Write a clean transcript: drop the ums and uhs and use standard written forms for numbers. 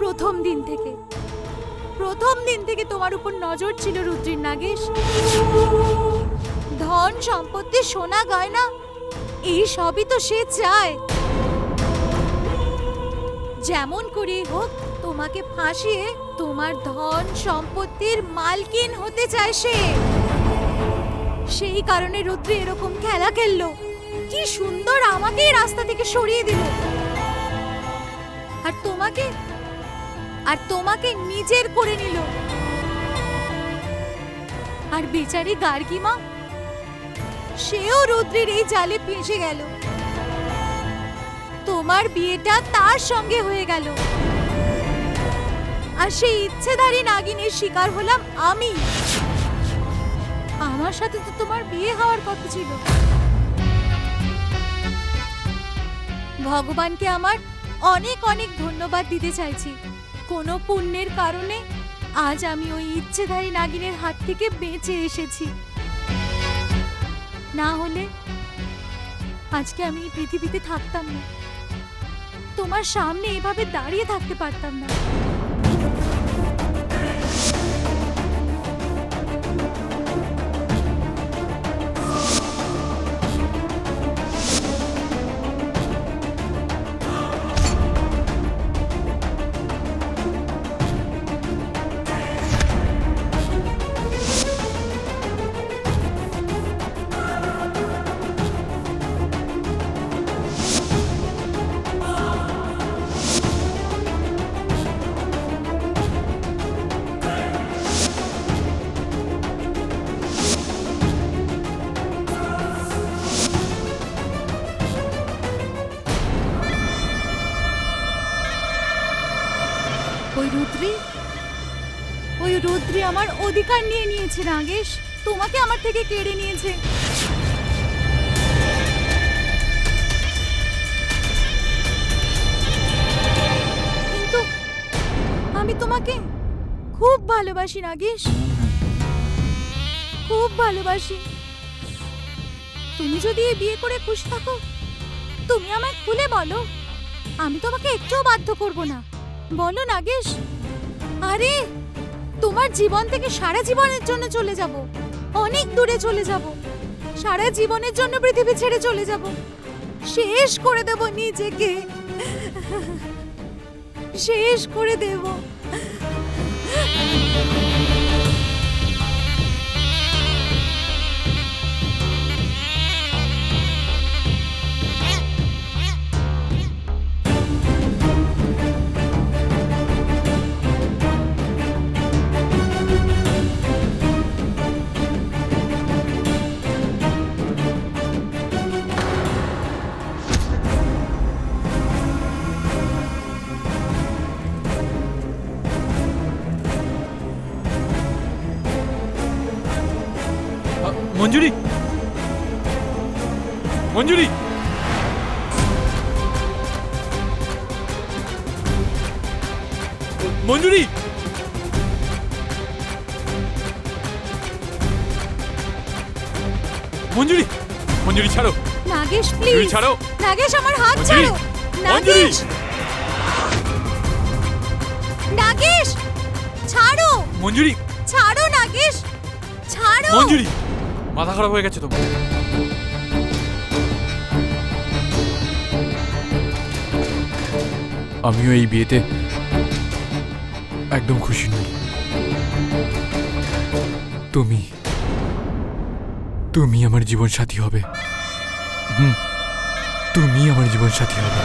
প্রথম দিন থেকে তোমার উপর নজর ছিল রুদ্রীর নাগেশ। ধন সম্পত্তি, সোনা গয়না, এই সবই তো সে চায়। যেমন করে হোক তোমাকে ফাঁসিয়ে তোমার ধন সম্পত্তির মালকিন হতে চায় সে। সেই কারণে রুদ্র এরকম খেলা খেললো। কি সুন্দর আমাকেই রাস্তা থেকে সরিয়ে দিল, আর তোমাকে নিজের করে নিল। আর বেচারি গার্গী মা, সেও রুদ্রের এই জালে ফেঁসে গেল। তোমার বিয়েটা তার সঙ্গে হয়ে গেল, আর সেই ইচ্ছেধারী নাগিনের শিকার হলাম আমি। আমার সাথে তো তোমার বিয়ে হওয়ার কথা ছিল। ভগবানকে আমার অনেক অনেক ধন্যবাদ দিতে চাইছি। কোনো পুণ্যের কারণে আজ আমি ওই ইচ্ছেধারী নাগিনের হাত থেকে বেঁচে এসেছি। না হলে আজকে আমি এই পৃথিবীতে থাকতাম না, তোমার সামনে এভাবে দাঁড়িয়ে থাকতে পারতাম না। ওই রুদ্রী আমার অধিকার নিয়ে নিয়েছে নাগেশ, তোমাকে আমার থেকে কেড়ে নিয়েছে। কিন্তু আমি তোমাকে খুব ভালোবাসি নাগেশ, খুব ভালোবাসি। তুমি যদি এই বিয়ে করে খুশি থাকো, তুমি আমায় খুলে বলো, আমি তোমাকে একটুও বাধ্য করব না। বলো নাগেশ। আরে তোমার জীবন থেকে সারা জীবনের জন্য চলে যাব, অনেক দূরে চলে যাব, সারা জীবনের জন্য পৃথিবী ছেড়ে চলে যাব, শেষ করে দেব নিজেকে, শেষ করে দেব। মঞ্জুরি, মঞ্জুরি, মঞ্জুরি, মঞ্জুরি, মঞ্জুরি ছাড়ো। নাগেশ প্লিজ ছাড়ো। নাগেশ আমার হাত ছাড়ো। নাগেশ, নাগেশ ছাড়ো। মঞ্জুরি ছাড়ো নাগেশ, ছাড়ো। মঞ্জুরি, মাথা খারাপ হয়ে গেছে তোমার। আমিও এই বিয়েতে একদম খুশি নই। তুমি আমার জীবন সাথী হবে। তুমি আমার জীবন সাথী হবে।